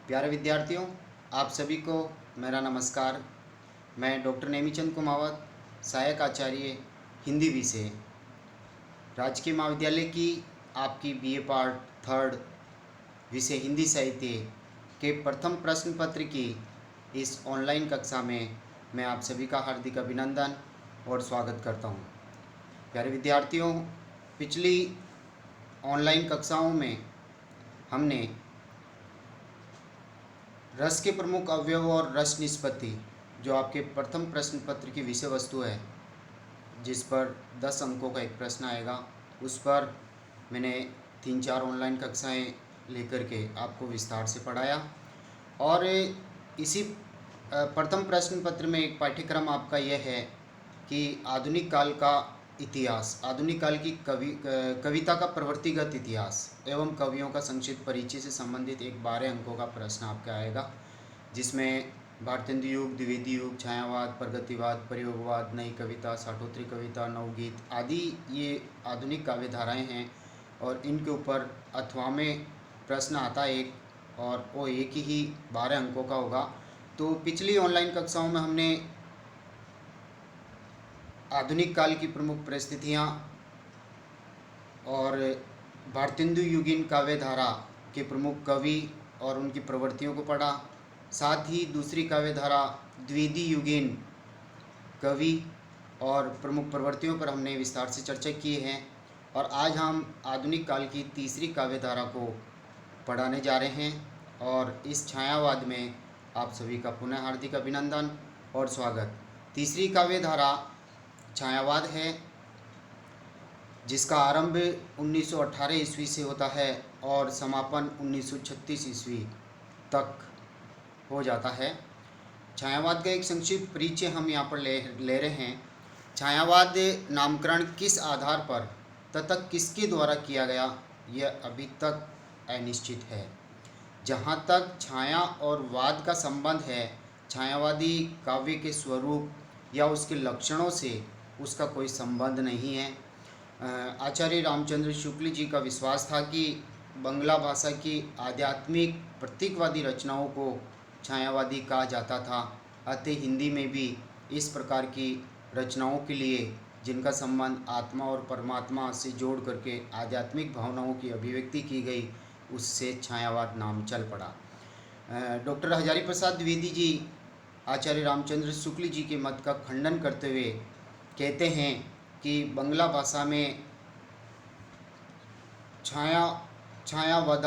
प्यारे विद्यार्थियों, आप सभी को मेरा नमस्कार। मैं डॉक्टर नेमीचंद कुमावत, सहायक आचार्य हिंदी विषय, राजकीय महाविद्यालय की आपकी बीए पार्ट थर्ड विषय हिंदी साहित्य के प्रथम प्रश्न पत्र की इस ऑनलाइन कक्षा में मैं आप सभी का हार्दिक अभिनंदन और स्वागत करता हूं। प्यारे विद्यार्थियों, पिछली ऑनलाइन कक्षाओं में हमने रस के प्रमुख अवयव और रस निष्पत्ति, जो आपके प्रथम प्रश्न पत्र की विषय वस्तु है, जिस पर 10 अंकों का एक प्रश्न आएगा, उस पर मैंने 3-4 ऑनलाइन कक्षाएं लेकर के आपको विस्तार से पढ़ाया। और इसी प्रथम प्रश्न पत्र में एक पाठ्यक्रम आपका यह है कि आधुनिक काल का इतिहास, आधुनिक काल की कविता का प्रवृत्तिगत इतिहास एवं कवियों का संक्षिप्त परिचय से संबंधित एक 12 अंकों का प्रश्न आपका आएगा, जिसमें भारतेंदु युग, द्विवेदी युग, छायावाद, प्रगतिवाद, प्रयोगवाद, नई कविता, साठोत्तरी कविता, नवगीत आदि ये आधुनिक काव्य धाराएँ हैं। और इनके ऊपर अथवा में प्रश्न आता है एक, और वो एक ही 12 अंकों का होगा। तो पिछली ऑनलाइन कक्षाओं में हमने आधुनिक काल की प्रमुख परिस्थितियाँ और भारतेंदु युगीन काव्य धारा के प्रमुख कवि और उनकी प्रवृत्तियों को पढ़ा। साथ ही दूसरी काव्य धारा द्विवेदी युगीन कवि और प्रमुख प्रवृत्तियों पर हमने विस्तार से चर्चा की है। और आज हम आधुनिक काल की तीसरी काव्य धारा को पढ़ाने जा रहे हैं, और इस छायावाद में आप सभी का पुनः हार्दिक अभिनंदन और स्वागत। तीसरी काव्य धारा छायावाद है, जिसका आरंभ 1918 ईस्वी से होता है और समापन 1936 ईस्वी तक हो जाता है। छायावाद का एक संक्षिप्त परिचय हम यहाँ पर ले रहे हैं। छायावाद नामकरण किस आधार पर तथा किसके द्वारा किया गया, यह अभी तक अनिश्चित है। जहाँ तक छाया और वाद का संबंध है, छायावादी काव्य के स्वरूप या उसके लक्षणों से उसका कोई संबंध नहीं है। आचार्य रामचंद्र शुक्ल जी का विश्वास था कि बंगला भाषा की आध्यात्मिक प्रतीकवादी रचनाओं को छायावादी कहा जाता था। अतः हिंदी में भी इस प्रकार की रचनाओं के लिए जिनका संबंध आत्मा और परमात्मा से जोड़ करके आध्यात्मिक भावनाओं की अभिव्यक्ति की गई, उससे छायावाद नाम चल पड़ा। डॉक्टर हजारी प्रसाद द्विवेदी जी आचार्य रामचंद्र शुक्ल जी के मत का खंडन करते हुए कहते हैं कि बंगला भाषा में छायावाद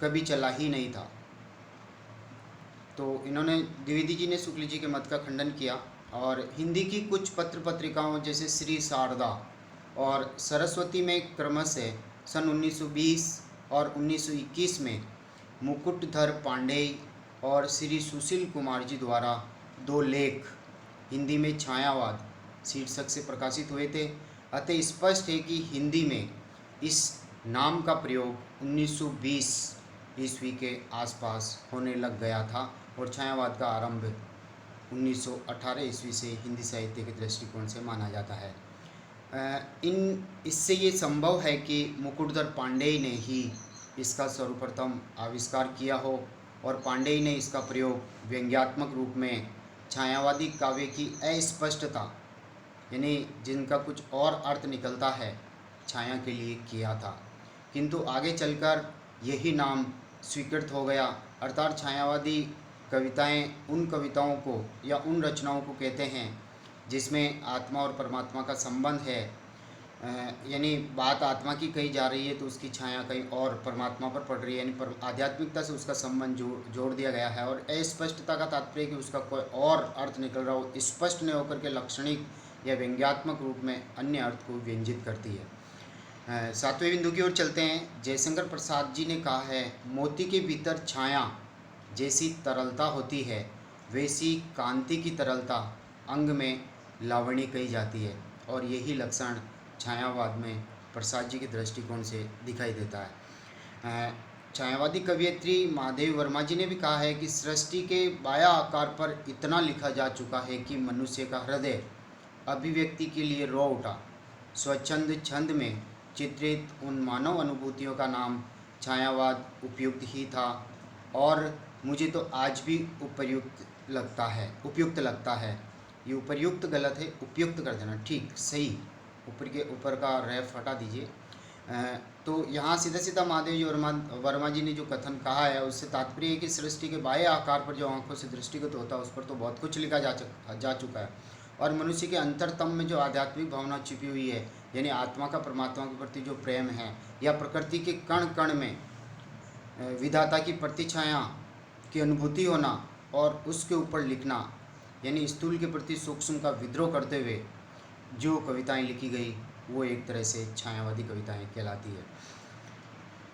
कभी चला ही नहीं था। तो इन्होंने द्विवेदी जी ने शुक्ल जी के मत का खंडन किया। और हिंदी की कुछ पत्र पत्रिकाओं जैसे श्री शारदा और सरस्वती में क्रमशः सन 1920 और 1921 में मुकुटधर पांडेय और श्री सुशील कुमार जी द्वारा 2 लेख हिंदी में छायावाद शीर्षक से प्रकाशित हुए थे। अतः स्पष्ट है कि हिंदी में इस नाम का प्रयोग 1920 ईस्वी के आसपास होने लग गया था, और छायावाद का आरंभ 1918 ईस्वी से हिंदी साहित्य के दृष्टिकोण से माना जाता है। इससे ये संभव है कि मुकुटधर पांडेय ने ही इसका सर्वप्रथम आविष्कार किया हो, और पांडेय ने इसका प्रयोग व्यंग्यात्मक रूप में छायावादी काव्य की अस्पष्टता, यानी जिनका कुछ और अर्थ निकलता है, छाया के लिए किया था। किंतु आगे चलकर यही नाम स्वीकृत हो गया, अर्थात छायावादी कविताएं उन कविताओं को या उन रचनाओं को कहते हैं जिसमें आत्मा और परमात्मा का संबंध है। यानी बात आत्मा की कही जा रही है तो उसकी छाया कहीं और परमात्मा पर पड़ रही है, यानी आध्यात्मिकता से उसका संबंध जोड़ दिया गया है। और अस्पष्टता का तात्पर्य कि उसका कोई और अर्थ निकल रहा हो, स्पष्ट न होकर के लाक्षणिक या व्यंग्यात्मक रूप में अन्य अर्थ को व्यंजित करती है। 7वें बिंदु की ओर चलते हैं। जयशंकर प्रसाद जी ने कहा है, मोती के भीतर छाया जैसी तरलता होती है, वैसी कांति की तरलता अंग में लावणी कही जाती है। और यही लक्षण छायावाद में प्रसाद जी के दृष्टिकोण से दिखाई देता है। छायावादी कवयित्री महादेवी वर्मा जी ने भी कहा है कि सृष्टि के बाह्य आकार पर इतना लिखा जा चुका है कि मनुष्य का हृदय अभिव्यक्ति के लिए रो उठा। स्वच्छंद छंद में चित्रित उन मानव अनुभूतियों का नाम छायावाद उपयुक्त ही था और मुझे तो आज भी उपयुक्त लगता है। ये उपयुक्त गलत है, उपयुक्त कर देना, ठीक सही, ऊपर के ऊपर का रेफ हटा दीजिए। तो यहाँ सीधा सीधा महादेव जी वर्मा जी ने जो कथन कहा है उससे तात्पर्य है कि सृष्टि के बाह्य आकार पर जो आंखों से दृष्टिगत होता है उस पर तो बहुत कुछ लिखा जा चुका है, और मनुष्य के अंतरतम में जो आध्यात्मिक भावना छिपी हुई है, यानी आत्मा का परमात्मा के प्रति जो प्रेम है, या प्रकृति के कण कण में विधाता की प्रतिछाया की अनुभूति होना और उसके ऊपर लिखना, यानी स्थूल के प्रति सूक्ष्म का विद्रोह करते हुए जो कविताएं लिखी गई वो एक तरह से छायावादी कविताएं कहलाती है।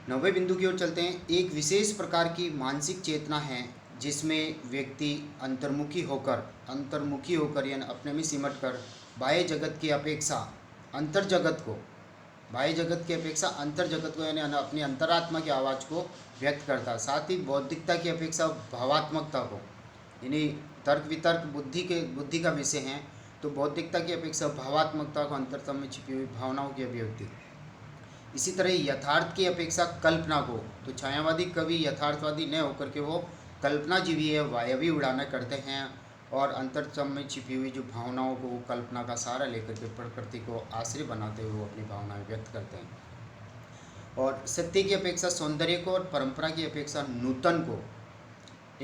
90 बिंदु की ओर चलते हैं। एक विशेष प्रकार की मानसिक चेतना है जिसमें व्यक्ति अंतर्मुखी होकर यानी अपने में सिमट कर बाह्य जगत की अपेक्षा अंतर जगत को यानी अपनी अंतरात्मा की आवाज़ को व्यक्त करता है। साथ ही बौद्धिकता की अपेक्षा भावात्मकता को, यानी तर्क वितर्क बुद्धि का विषय है, तो बौद्धिकता की अपेक्षा भावात्मकता को, अंतरतम में छिपी हुई भावनाओं की अभिव्यक्ति। इसी तरह यथार्थ की अपेक्षा कल्पना को, तो छायावादी कवि यथार्थवादी न होकर के वो कल्पनाजीवी है, वायवी उड़ाना करते हैं और अंतरतम में छिपी हुई जो भावनाओं को कल्पना का सहारा लेकर के प्रकृति को आश्रय बनाते हुए वो अपनी भावनाएं व्यक्त करते हैं। और सत्य की अपेक्षा सौंदर्य को और परंपरा की अपेक्षा नूतन को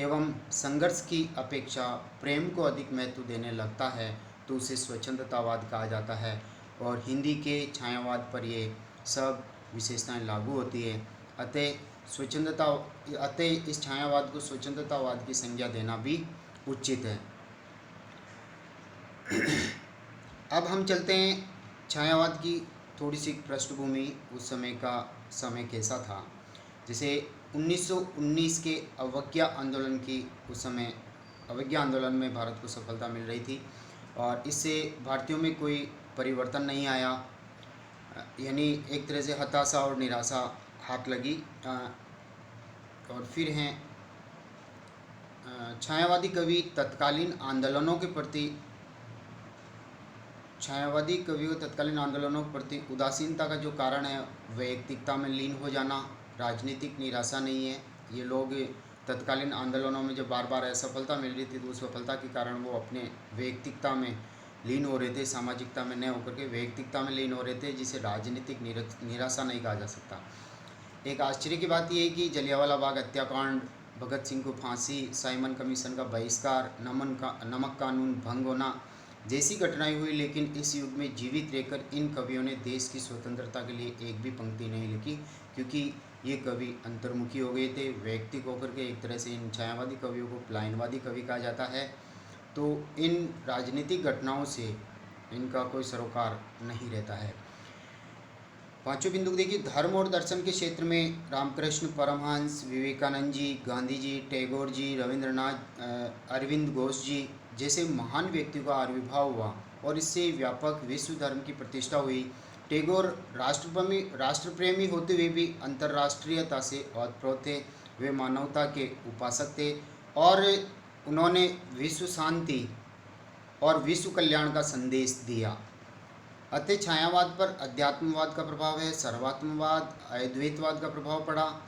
एवं संघर्ष की अपेक्षा प्रेम को अधिक महत्व देने लगता है, तो उसे स्वच्छंदतावाद कहा जाता है। और हिंदी के छायावाद पर ये सब विशेषताएं लागू होती है। अतः इस छायावाद को स्वच्छंदतावाद की संज्ञा देना भी उचित है। अब हम चलते हैं छायावाद की थोड़ी सी पृष्ठभूमि, उस समय का समय कैसा था। जैसे 1919 के अवज्ञा आंदोलन में भारत को सफलता मिल रही थी और इससे भारतीयों में कोई परिवर्तन नहीं आया, यानी एक तरह से हताशा और निराशा हाथ लगी। और फिर हैं छायावादी कवियों तत्कालीन आंदोलनों के प्रति उदासीनता का जो कारण है वैयक्तिकता में लीन हो जाना, राजनीतिक निराशा नहीं है। ये लोग तत्कालीन आंदोलनों में जब बार बार असफलता मिल रही थी तो उस सफलता के कारण वो अपने वैयक्तिकता में लीन हो रहे थे, सामाजिकता में न होकर के वैयक्तिकता में लीन हो रहे थे, जिसे राजनीतिक निराशा नहीं कहा जा सकता। एक आश्चर्य की बात यह है कि जलियांवाला बाग हत्याकांड, भगत सिंह को फांसी, साइमन कमीशन का बहिष्कार, नमक कानून भंग होना जैसी घटनाएं हुई, लेकिन इस युग में जीवित रहकर इन कवियों ने देश की स्वतंत्रता के लिए एक भी पंक्ति नहीं लिखी, क्योंकि ये कवि अंतर्मुखी हो गए थे, वैयक्तिक होकर के। एक तरह से इन छायावादी कवियों को पलायनवादी कवि कहा जाता है। तो इन राजनीतिक घटनाओं से इनका कोई सरोकार नहीं रहता है। पांचों बिंदु देखिए, धर्म और दर्शन के क्षेत्र में रामकृष्ण परमहंस, विवेकानंद जी, गांधी जी, टैगोर जी, रविंद्रनाथ, अरविंद घोष जी जैसे महान व्यक्तियों का आविर्भाव हुआ और इससे व्यापक विश्व धर्म की प्रतिष्ठा हुई। टैगोर राष्ट्रप्रेमी होते हुए भी अंतर्राष्ट्रीयता से ओतप्रोत थे। वे मानवता के उपासक थे और उन्होंने विश्व शांति और विश्व कल्याण का संदेश दिया। अतः छायावाद पर अध्यात्मवाद का प्रभाव है, सर्वात्मवाद, अद्वैतवाद का प्रभाव पड़ा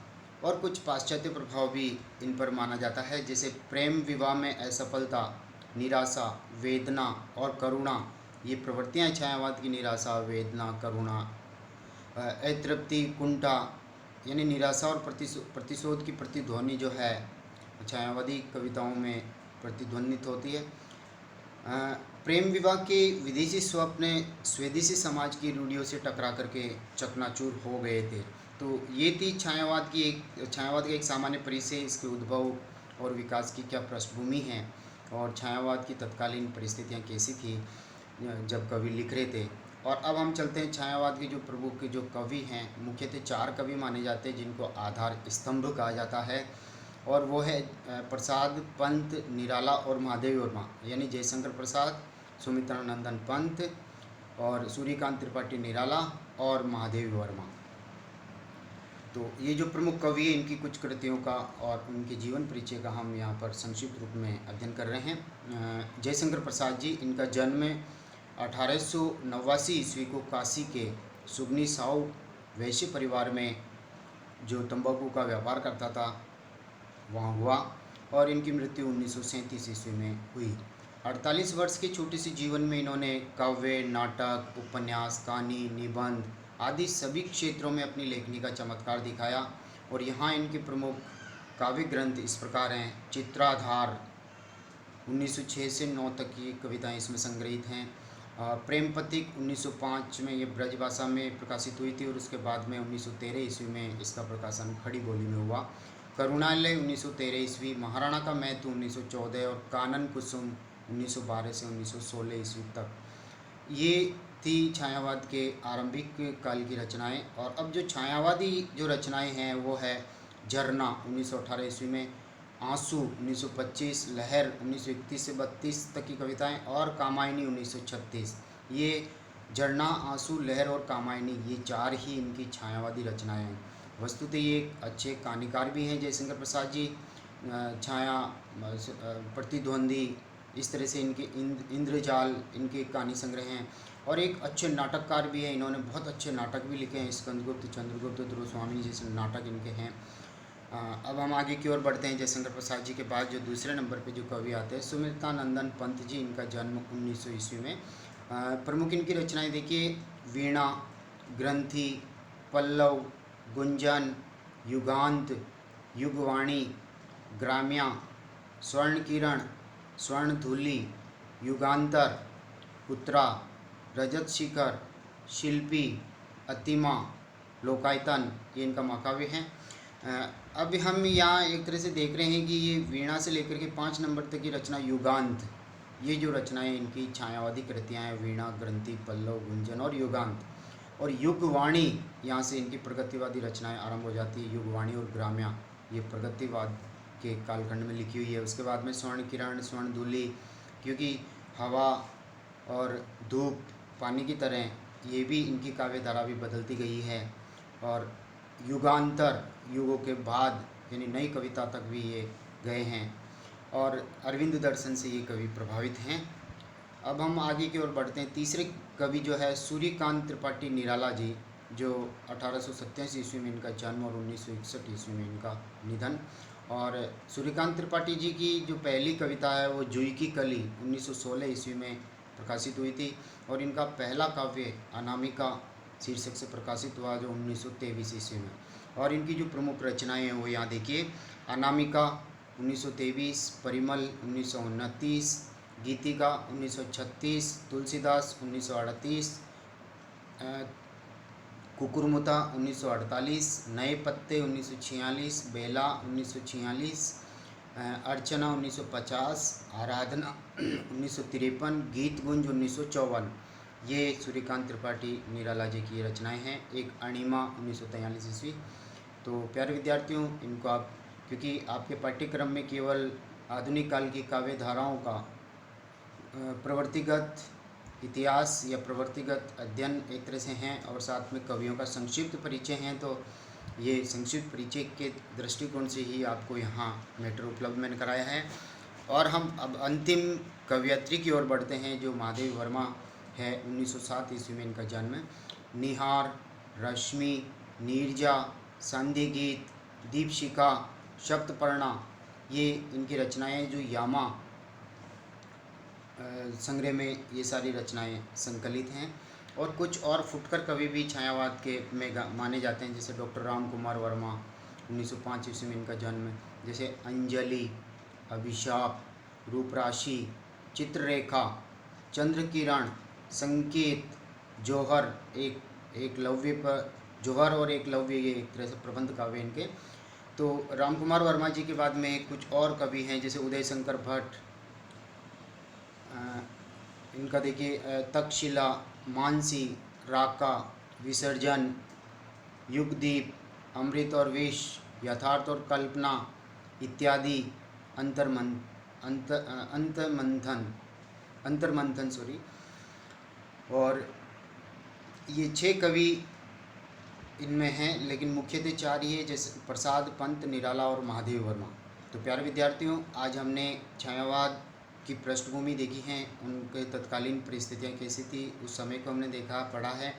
और कुछ पाश्चात्य प्रभाव भी इन पर माना जाता है। जैसे प्रेम विवाह में असफलता, निराशा, वेदना और करुणा, ये प्रवृत्तियाँ छायावाद की। निराशा, वेदना, करुणा, अतृप्ति, कुंठा, यानी निराशा और प्रतिशोध की प्रतिध्वनि जो है छायावादी कविताओं में प्रतिध्वनित होती है। प्रेम विवाह के विदेशी स्वप्न स्वदेशी समाज की रूढ़ियों से टकरा करके चकनाचूर हो गए थे। तो ये थी छायावाद का एक सामान्य परिचय, इसके उद्भव और विकास की क्या पृष्ठभूमि है और छायावाद की तत्कालीन परिस्थितियाँ कैसी थी जब कवि लिख रहे थे। और अब हम चलते हैं छायावाद के जो प्रमुख जो कवि हैं, मुख्यतः 4 कवि माने जाते हैं जिनको आधार स्तंभ कहा जाता है, और वो है प्रसाद, पंत, निराला और महादेव वर्मा, यानी जयशंकर प्रसाद, सुमित्रानंदन पंत और सूर्यकांत त्रिपाठी निराला और महादेव वर्मा। तो ये जो प्रमुख कवि हैं इनकी कुछ कृतियों का और उनके जीवन परिचय का हम यहाँ पर संक्षिप्त रूप में अध्ययन कर रहे हैं। जयशंकर प्रसाद जी, इनका जन्म 1889 ईस्वी को काशी के सुगनी साहू वैश्य परिवार में जो तंबाकू का व्यापार करता था वहाँ हुआ और इनकी मृत्यु 1937 ईस्वी में हुई। 48 वर्ष के छोटे से जीवन में इन्होंने काव्य, नाटक, उपन्यास, कहानी, निबंध आदि सभी क्षेत्रों में अपनी लेखनी का चमत्कार दिखाया। और यहाँ इनके प्रमुख काव्य ग्रंथ इस प्रकार हैं। चित्राधार 1906 से 9 तक की कविताएं इसमें संग्रहित हैं। प्रेम पथिक 1905 में ये ब्रज भाषा में प्रकाशित हुई थी और उसके बाद में 1913 ईस्वी में इसका प्रकाशन खड़ी बोली में हुआ। करुणालय 1913 ईस्वी, महाराणा का महत्व 1914 और कानन कुसुम 1912 से 1916 ईस्वी तक। ये थी छायावाद के आरंभिक काल की रचनाएं। और अब जो छायावादी जो रचनाएं हैं वो है झरना 1918 ईस्वी में, आंसू 1925, लहर 1931 से 32 तक की कविताएं और कामायनी 1936। ये झरना, आंसू, लहर और कामायनी ये 4 ही इनकी छायावादी रचनाएं हैं। वस्तुतः ये एक अच्छे कहानीकार भी हैं जयशंकर प्रसाद जी। छाया, प्रतिद्वंदी, इस तरह से इनके इंद्रजाल इनके कहानी संग्रह हैं। और एक अच्छे नाटककार भी हैं, इन्होंने बहुत अच्छे नाटक भी लिखे हैं। स्कंदगुप्त, चंद्रगुप्त, ध्रुव स्वामी जैसे नाटक इनके हैं। अब हम आगे की ओर बढ़ते हैं। जयशंकर प्रसाद जी के बाद जो दूसरे नंबर पे जो कवि आते हैं सुमित्रानंदन पंत जी, इनका जन्म 1900 ईस्वी में। प्रमुख इनकी रचनाएं देखिए, वीणा, ग्रंथि, पल्लव, गुंजन, युगांत, युगवाणी, ग्राम्या, स्वर्ण किरण, स्वर्णधूलि, युगांतर, उत्तरा, रजत शिखर, शिल्पी, अतिमा, लोकायतन ये इनका महाकाव्य है। अब हम यहाँ एक तरह से देख रहे हैं कि ये वीणा से लेकर के 5 नंबर तक की रचना युगांत, ये जो रचनाएं इनकी छायावादी कृतियाँ हैं, वीणा, ग्रंथि, पल्लव, गुंजन और युगांत। और युगवाणी यहाँ से इनकी प्रगतिवादी रचनाएं आरंभ हो जाती है। युगवाणी और ग्राम्या ये प्रगतिवाद के कालखंड में लिखी हुई है। उसके बाद में स्वर्ण किरण, स्वर्णधूलि, क्योंकि हवा और धूप पानी की तरह ये भी इनकी काव्यधारा भी बदलती गई है। और युगांतर, युगों के बाद यानी नई कविता तक भी ये गए हैं। और अरविंद दर्शन से ये कवि प्रभावित हैं। अब हम आगे की ओर बढ़ते हैं। तीसरे कवि जो है सूर्यकांत त्रिपाठी निराला जी, जो 1887 ईस्वी में इनका जन्म और 1961 ईस्वी में इनका निधन। और सूर्यकांत त्रिपाठी जी की जो पहली कविता है वो जूही की कली 1916 ईस्वी में प्रकाशित हुई थी। और इनका पहला काव्य अनामिका शीर्षक से प्रकाशित हुआ जो 1923 ईस्वी में। और इनकी जो प्रमुख रचनाएं हैं वो यहाँ देखिए, अनामिका 1923, परिमल 1929, गीतिका 1936, तुलसीदास 1938, कुकुरमुता 1948, नए पत्ते 1946, बेला 1946, अर्चना 1950, आराधना 1953, गीत गुंज 1954। ये सूर्यकांत त्रिपाठी निराला जी की रचनाएं हैं। एक अणिमा 1943 ईस्वी। तो प्यारे विद्यार्थियों, इनको आप, क्योंकि आपके पाठ्यक्रम में केवल आधुनिक काल की काव्य धाराओं का प्रवृत्तिगत इतिहास या प्रवृत्तिगत अध्ययन एक तरह से हैं और साथ में कवियों का संक्षिप्त परिचय हैं, तो ये संक्षिप्त परिचय के दृष्टिकोण से ही आपको यहाँ मैटर उपलब्ध मैंने कराया है। और हम अब अंतिम कवयित्री की ओर बढ़ते हैं जो महादेवी वर्मा है। 1907 ईस्वी में इनका जन्म। निहार, रश्मि, नीरजा, संधि गीत, दीपशिखा, शब्दपर्णा ये इनकी रचनाएं जो यामा संग्रह में ये सारी रचनाएं संकलित हैं। और कुछ और फुटकर कवि भी छायावाद के में माने जाते हैं, जैसे डॉक्टर राम कुमार वर्मा 1905 ईस्वी में इनका जन्म। जैसे अंजलि, अभिशाप, रूपराशि, चित्ररेखा, चंद्रकिरण, संकेत, जौहर, एकलव्य पर जौहर और एकलव्य ये एक तरह से प्रबंध काव्य इनके। तो राम कुमार वर्मा जी के बाद में कुछ और कवि हैं जैसे उदय शंकर भट्ट, इनका देखिए तक्षशिला, मानसी, राका, विसर्जन, युगदीप, अमृत और विष, यथार्थ और कल्पना इत्यादि, अंतर्मंथन सॉरी। और ये 6 कवि इनमें हैं, लेकिन मुख्यतः 4 ही है, जैसे प्रसाद, पंत, निराला और महादेवी वर्मा। तो प्यारे विद्यार्थियों, आज हमने छायावाद की पृष्ठभूमि देखी है, उनके तत्कालीन परिस्थितियाँ कैसी थी उस समय को हमने देखा, पढ़ा है।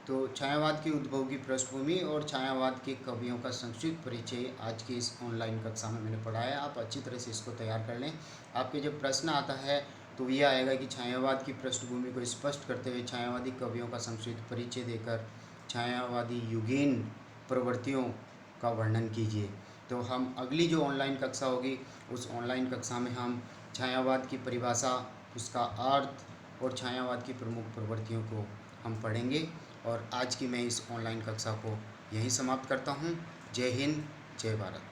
तो छायावाद की उद्भव की पृष्ठभूमि और छायावाद के कवियों का संक्षिप्त परिचय आज की इस ऑनलाइन कक्षा में मैंने पढ़ाया। आप अच्छी तरह से इसको तैयार कर लें। आपके जब प्रश्न आता है तो ये आएगा कि छायावाद की पृष्ठभूमि को स्पष्ट करते हुए छायावादी कवियों का संक्षिप्त परिचय देकर छायावादी युगीन प्रवृत्तियों का वर्णन कीजिए। तो हम अगली जो ऑनलाइन कक्षा होगी उस ऑनलाइन कक्षा में हम छायावाद की परिभाषा, उसका अर्थ और छायावाद की प्रमुख प्रवृत्तियों को हम पढ़ेंगे। और आज की मैं इस ऑनलाइन कक्षा को यहीं समाप्त करता हूँ। जय हिंद, जय भारत।